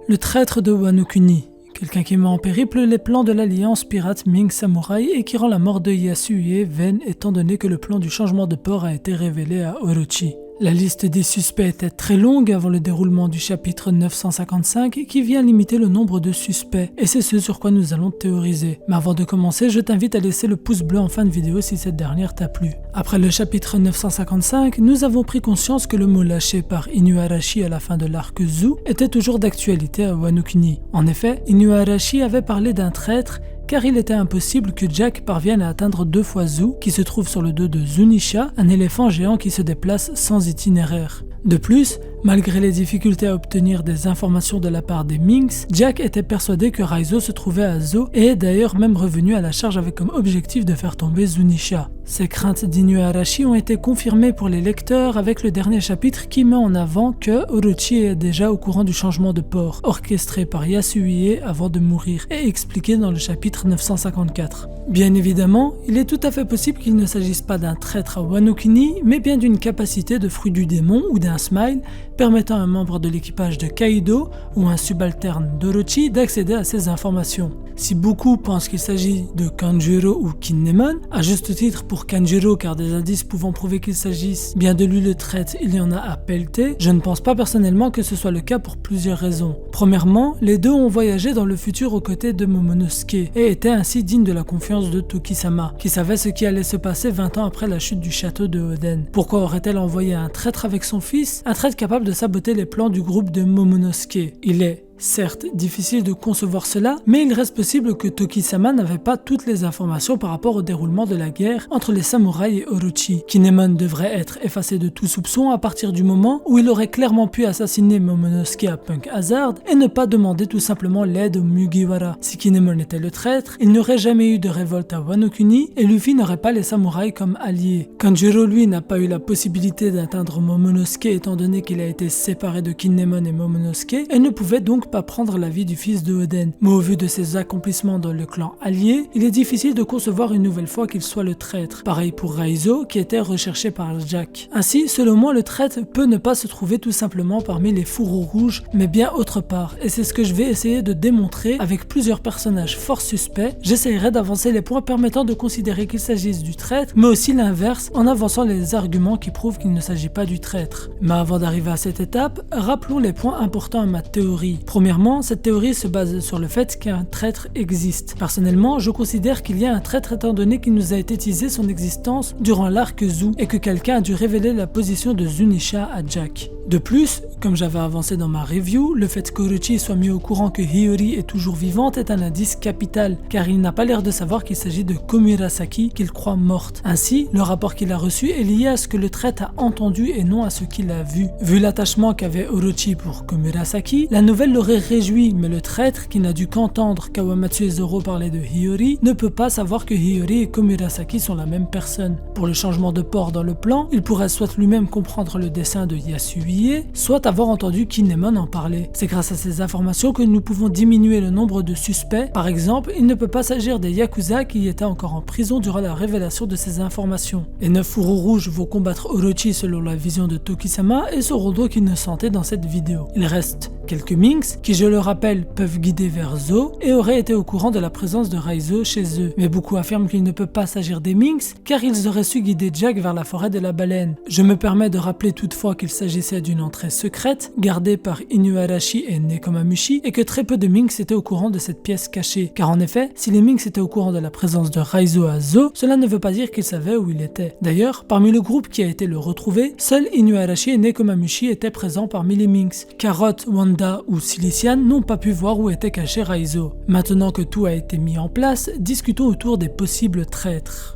Le traître de Wano Kuni, quelqu'un qui met en périple les plans de l'alliance pirate Ming Samurai et qui rend la mort de Yasue vaine étant donné que le plan du changement de port a été révélé à Orochi. La liste des suspects était très longue avant le déroulement du chapitre 955 qui vient limiter le nombre de suspects et c'est ce sur quoi nous allons théoriser. Mais avant de commencer, je t'invite à laisser le pouce bleu en fin de vidéo si cette dernière t'a plu. Après le chapitre 955, nous avons pris conscience que le mot lâché par Inuarashi à la fin de l'arc Zou était toujours d'actualité à Wano Kuni. En effet, Inuarashi avait parlé d'un traître car il était impossible que Jack parvienne à atteindre 2 fois Zou, qui se trouve sur le dos de Zunisha, un éléphant géant qui se déplace sans itinéraire. De plus, malgré les difficultés à obtenir des informations de la part des Minks, Jack était persuadé que Raizo se trouvait à Zou et est d'ailleurs même revenu à la charge avec comme objectif de faire tomber Zunisha. Ces craintes d'Inuarashi ont été confirmées pour les lecteurs avec le dernier chapitre qui met en avant que Orochi est déjà au courant du changement de port, orchestré par Yasue avant de mourir et expliqué dans le chapitre 954. Bien évidemment, il est tout à fait possible qu'il ne s'agisse pas d'un traître à Wano Kuni, mais bien d'une capacité de fruit du démon ou d'un smile permettant à un membre de l'équipage de Kaido ou un subalterne d'Orochi d'accéder à ces informations. Si beaucoup pensent qu'il s'agit de Kanjuro ou Kinemon, à juste titre pour Kanjuro car des indices pouvant prouver qu'il s'agisse bien de lui le traître, il y en a à pelleter, je ne pense pas personnellement que ce soit le cas pour plusieurs raisons. Premièrement, les deux ont voyagé dans le futur aux côtés de Momonosuke et étaient ainsi dignes de la confiance de Toki-sama, qui savait ce qui allait se passer 20 ans après la chute du château de Oden. Pourquoi aurait-elle envoyé un traître avec son fils, un traître capable de saboter les plans du groupe de Momonosuke? Il est certes difficile de concevoir cela, mais il reste possible que Toki-sama n'avait pas toutes les informations par rapport au déroulement de la guerre entre les samouraïs et Orochi. Kinemon devrait être effacé de tout soupçon à partir du moment où il aurait clairement pu assassiner Momonosuke à Punk Hazard et ne pas demander tout simplement l'aide aux Mugiwara. Si Kinemon était le traître, il n'y aurait jamais eu de révolte à Wano Kuni et Luffy n'aurait pas les samouraïs comme alliés. Kanjuro lui n'a pas eu la possibilité d'atteindre Momonosuke étant donné qu'il a été séparé de Kinemon et Momonosuke et ne pouvait donc pas prendre la vie du fils de Oden. Mais au vu de ses accomplissements dans le clan allié, il est difficile de concevoir une nouvelle fois qu'il soit le traître. Pareil pour Raizo qui était recherché par Jack. Ainsi, selon moi, le traître peut ne pas se trouver tout simplement parmi les fourreaux rouges, mais bien autre part. Et c'est ce que je vais essayer de démontrer avec plusieurs personnages fort suspects. J'essaierai d'avancer les points permettant de considérer qu'il s'agisse du traître, mais aussi l'inverse en avançant les arguments qui prouvent qu'il ne s'agit pas du traître. Mais avant d'arriver à cette étape, rappelons les points importants à ma théorie. Premièrement, cette théorie se base sur le fait qu'un traître existe. Personnellement, je considère qu'il y a un traître étant donné qu'il nous a été teasé son existence durant l'arc Zou et que quelqu'un a dû révéler la position de Zunisha à Jack. De plus, comme j'avais avancé dans ma review, le fait qu'Orochi soit mis au courant que Hiyori est toujours vivante est un indice capital, car il n'a pas l'air de savoir qu'il s'agit de Komurasaki qu'il croit morte. Ainsi, le rapport qu'il a reçu est lié à ce que le traître a entendu et non à ce qu'il a vu. Vu l'attachement qu'avait Orochi pour Komurasaki, la nouvelle l'aurait réjoui, mais le traître, qui n'a dû qu'entendre Kawamatsu et Zoro parler de Hiyori, ne peut pas savoir que Hiyori et Komurasaki sont la même personne. Pour le changement de port dans le plan, il pourrait soit lui-même comprendre le dessin de Yasue, soit avoir entendu Kinemon en parler. C'est grâce à ces informations que nous pouvons diminuer le nombre de suspects. Par exemple, il ne peut pas s'agir des Yakuza qui étaient encore en prison durant la révélation de ces informations. Les 9 fourreaux rouges vont combattre Orochi selon la vision de Toki-sama et seront donc innocentés dans cette vidéo. Il reste quelques Minks qui, je le rappelle, peuvent guider vers Zou et auraient été au courant de la présence de Raizo chez eux. Mais beaucoup affirment qu'il ne peut pas s'agir des Minks car ils auraient su guider Jack vers la forêt de la baleine. Je me permets de rappeler toutefois qu'il s'agissait d'une entrée secrète gardée par Inuarashi et Nekomamushi et que très peu de Minks étaient au courant de cette pièce cachée. Car en effet, si les Minks étaient au courant de la présence de Raizo à Zou, cela ne veut pas dire qu'ils savaient où il était. D'ailleurs, parmi le groupe qui a été le retrouver, seuls Inuarashi et Nekomamushi étaient présents parmi les Minks. Carrot, Wanda ou Silician n'ont pas pu voir où était caché Raizo. Maintenant que tout a été mis en place, discutons autour des possibles traîtres.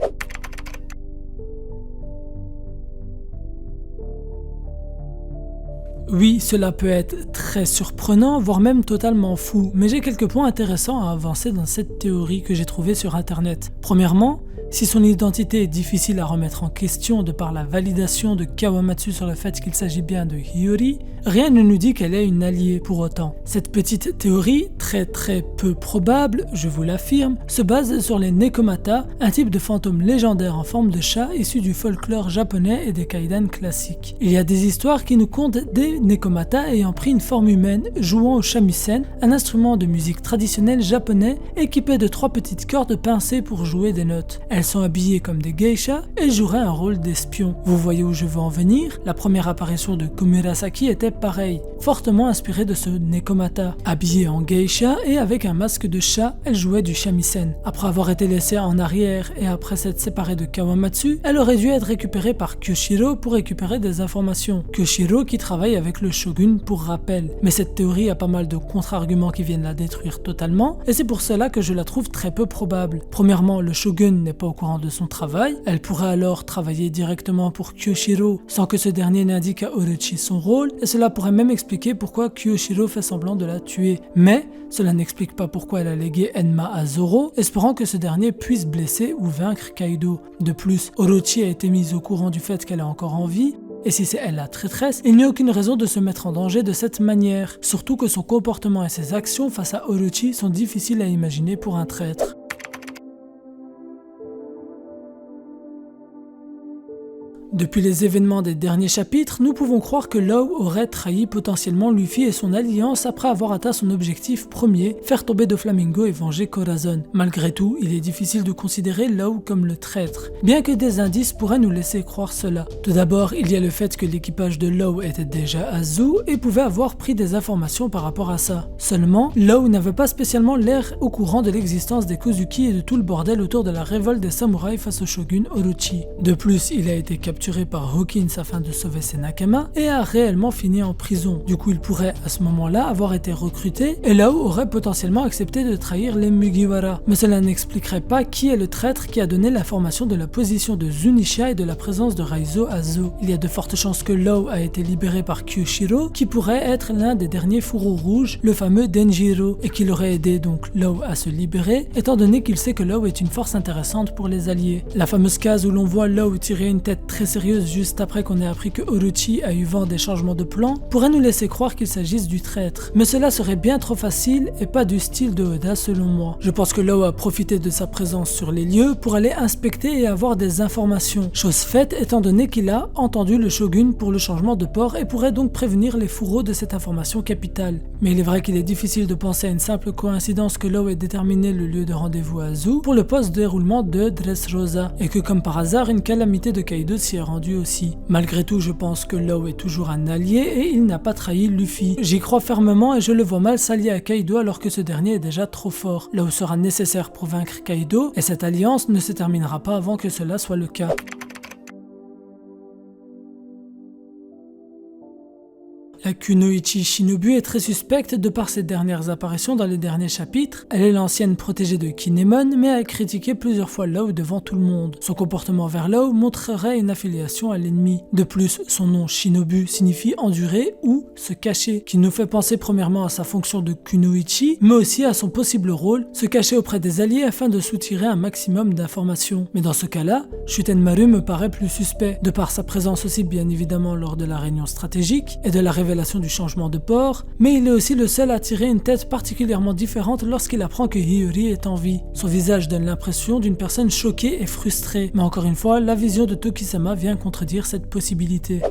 Oui, cela peut être très surprenant, voire même totalement fou, mais j'ai quelques points intéressants à avancer dans cette théorie que j'ai trouvée sur internet. Premièrement, si son identité est difficile à remettre en question de par la validation de Kawamatsu sur le fait qu'il s'agit bien de Hiyori, rien ne nous dit qu'elle est une alliée pour autant. Cette petite théorie, très peu probable, je vous l'affirme, se base sur les Nekomata, un type de fantôme légendaire en forme de chat issu du folklore japonais et des kaidan classiques. Il y a des histoires qui nous content des Nekomata ayant pris une forme humaine, jouant au shamisen, un instrument de musique traditionnel japonais équipé de 3 petites cordes pincées pour jouer des notes. Elles sont habillées comme des geishas et joueraient un rôle d'espion. Vous voyez où je veux en venir? La première apparition de Komurasaki était pareille, fortement inspirée de ce Nekomata. Habillée en geisha et avec un masque de chat, elle jouait du shamisen. Après avoir été laissée en arrière et après s'être séparée de Kawamatsu, elle aurait dû être récupérée par Kyoshiro pour récupérer des informations. Kyoshiro qui travaille avec le shogun pour rappel. Mais cette théorie a pas mal de contre-arguments qui viennent la détruire totalement et c'est pour cela que je la trouve très peu probable. Premièrement, le shogun n'est pas au courant de son travail, elle pourrait alors travailler directement pour Kyoshiro sans que ce dernier n'indique à Orochi son rôle et cela pourrait même expliquer pourquoi Kyoshiro fait semblant de la tuer. Mais cela n'explique pas pourquoi elle a légué Enma à Zoro, espérant que ce dernier puisse blesser ou vaincre Kaido. De plus, Orochi a été mise au courant du fait qu'elle est encore en vie, et si c'est elle la traîtresse, il n'y a aucune raison de se mettre en danger de cette manière, surtout que son comportement et ses actions face à Orochi sont difficiles à imaginer pour un traître. Depuis les événements des derniers chapitres, nous pouvons croire que Law aurait trahi potentiellement Luffy et son alliance après avoir atteint son objectif premier, faire tomber Doflamingo et venger Corazon. Malgré tout, il est difficile de considérer Law comme le traître, bien que des indices pourraient nous laisser croire cela. Tout d'abord, il y a le fait que l'équipage de Law était déjà à Zou et pouvait avoir pris des informations par rapport à ça. Seulement, Law n'avait pas spécialement l'air au courant de l'existence des Kozuki et de tout le bordel autour de la révolte des samouraïs face au shogun Orochi. De plus, il a été capturé par Hawkins afin de sauver ses Nakama et a réellement fini en prison. Du coup, il pourrait à ce moment-là avoir été recruté et Law aurait potentiellement accepté de trahir les Mugiwara. Mais cela n'expliquerait pas qui est le traître qui a donné l'information de la position de Zunisha et de la présence de Raizo à Zou. Il y a de fortes chances que Law a été libéré par Kyoshiro, qui pourrait être l'un des derniers fourreaux rouges, le fameux Denjiro, et qu'il aurait aidé donc Law à se libérer, étant donné qu'il sait que Law est une force intéressante pour les alliés. La fameuse case où l'on voit Law tirer une tête très sérieuse juste après qu'on ait appris que Orochi a eu vent des changements de plan pourrait nous laisser croire qu'il s'agisse du traître. Mais cela serait bien trop facile et pas du style de Oda selon moi. Je pense que Law a profité de sa présence sur les lieux pour aller inspecter et avoir des informations. Chose faite étant donné qu'il a entendu le shogun pour le changement de port et pourrait donc prévenir les fourreaux de cette information capitale. Mais il est vrai qu'il est difficile de penser à une simple coïncidence que Law ait déterminé le lieu de rendez-vous à Zou pour le post-déroulement de Dressrosa et que comme par hasard une calamité de Kaido s'y est rendue aussi. Malgré tout, je pense que Law est toujours un allié et il n'a pas trahi Luffy. J'y crois fermement et je le vois mal s'allier à Kaido alors que ce dernier est déjà trop fort. Law sera nécessaire pour vaincre Kaido et cette alliance ne se terminera pas avant que cela soit le cas. La Kunoichi Shinobu est très suspecte de par ses dernières apparitions dans les derniers chapitres. Elle est l'ancienne protégée de Kinemon, mais a critiqué plusieurs fois Law devant tout le monde. Son comportement vers Law montrerait une affiliation à l'ennemi. De plus, son nom Shinobu signifie endurer ou se cacher, qui nous fait penser premièrement à sa fonction de Kunoichi, mais aussi à son possible rôle, se cacher auprès des alliés afin de soutirer un maximum d'informations. Mais dans ce cas-là, Shutenmaru me paraît plus suspect, de par sa présence aussi bien évidemment lors de la réunion stratégique et de la révélation du changement de port, mais il est aussi le seul à tirer une tête particulièrement différente lorsqu'il apprend que Hiyori est en vie. Son visage donne l'impression d'une personne choquée et frustrée, mais encore une fois, la vision de Tokisama vient contredire cette possibilité.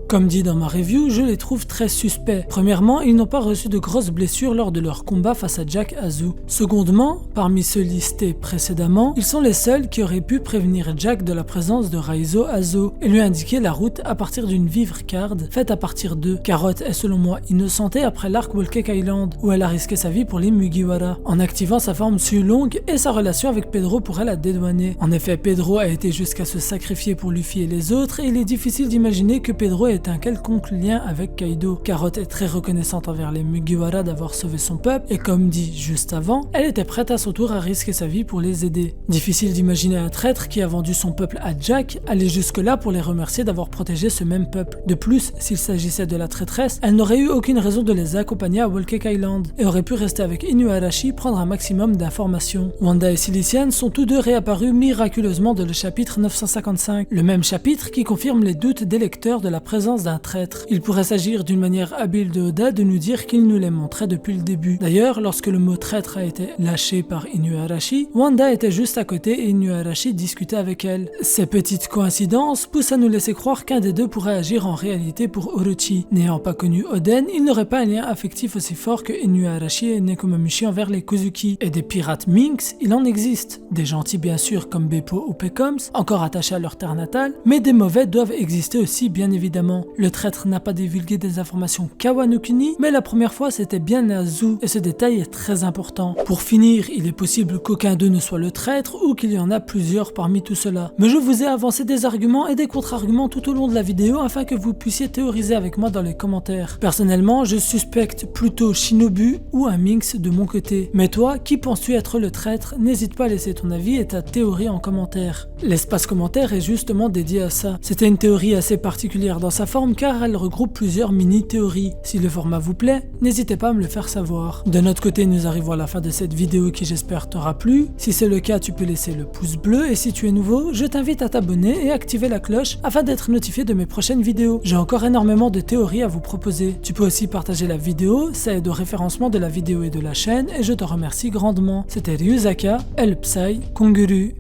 Comme dit dans ma review, je les trouve très suspects. Premièrement, ils n'ont pas reçu de grosses blessures lors de leur combat face à Jack Azu. Secondement, parmi ceux listés précédemment, ils sont les seuls qui auraient pu prévenir Jack de la présence de Raizo Azu et lui indiquer la route à partir d'une vivre card faite à partir d'eux. Carotte est selon moi innocentée après l'arc Whole Cake Island où elle a risqué sa vie pour les Mugiwara en activant sa forme Sulong et sa relation avec Pedro pourrait la dédouaner. En effet, Pedro a été jusqu'à se sacrifier pour Luffy et les autres et il est difficile d'imaginer que Pedro ait était un quelconque lien avec Kaido. Carrot est très reconnaissante envers les Mugiwara d'avoir sauvé son peuple et comme dit juste avant, elle était prête à son tour à risquer sa vie pour les aider. Difficile d'imaginer un traître qui a vendu son peuple à Jack aller jusque-là pour les remercier d'avoir protégé ce même peuple. De plus, s'il s'agissait de la traîtresse, elle n'aurait eu aucune raison de les accompagner à Whole Cake Island et aurait pu rester avec Inuarashi prendre un maximum d'informations. Wanda et Silician sont tous deux réapparus miraculeusement dans le chapitre 955, le même chapitre qui confirme les doutes des lecteurs de la présence d'un traître. Il pourrait s'agir d'une manière habile de Oda de nous dire qu'il nous les montrait depuis le début. D'ailleurs, lorsque le mot traître a été lâché par Inuarashi, Wanda était juste à côté et Inuarashi discutait avec elle. Ces petites coïncidences poussent à nous laisser croire qu'un des deux pourrait agir en réalité pour Orochi. N'ayant pas connu Oden, il n'aurait pas un lien affectif aussi fort que Inuarashi et Nekomamushi envers les Kozuki. Et des pirates Minx, il en existe. Des gentils bien sûr comme Beppo ou Pecoms, encore attachés à leur terre natale, mais des mauvais doivent exister aussi bien évidemment. Le traître n'a pas divulgué des informations Kawa no Kuni, mais la première fois c'était bien Nazu, et ce détail est très important. Pour finir, il est possible qu'aucun d'eux ne soit le traître ou qu'il y en a plusieurs parmi tout cela. Mais je vous ai avancé des arguments et des contre-arguments tout au long de la vidéo afin que vous puissiez théoriser avec moi dans les commentaires. Personnellement, je suspecte plutôt Shinobu ou un Minx de mon côté. Mais toi, qui penses-tu être le traître? N'hésite pas à laisser ton avis et ta théorie en commentaire. L'espace commentaire est justement dédié à ça. C'était une théorie assez particulière dans sa forme car elle regroupe plusieurs mini-théories. Si le format vous plaît, n'hésitez pas à me le faire savoir. De notre côté, nous arrivons à la fin de cette vidéo qui j'espère t'aura plu. Si c'est le cas, tu peux laisser le pouce bleu et si tu es nouveau, je t'invite à t'abonner et activer la cloche afin d'être notifié de mes prochaines vidéos. J'ai encore énormément de théories à vous proposer. Tu peux aussi partager la vidéo, ça aide au référencement de la vidéo et de la chaîne et je te remercie grandement. C'était Ryuzaka, El Psy, Konguru.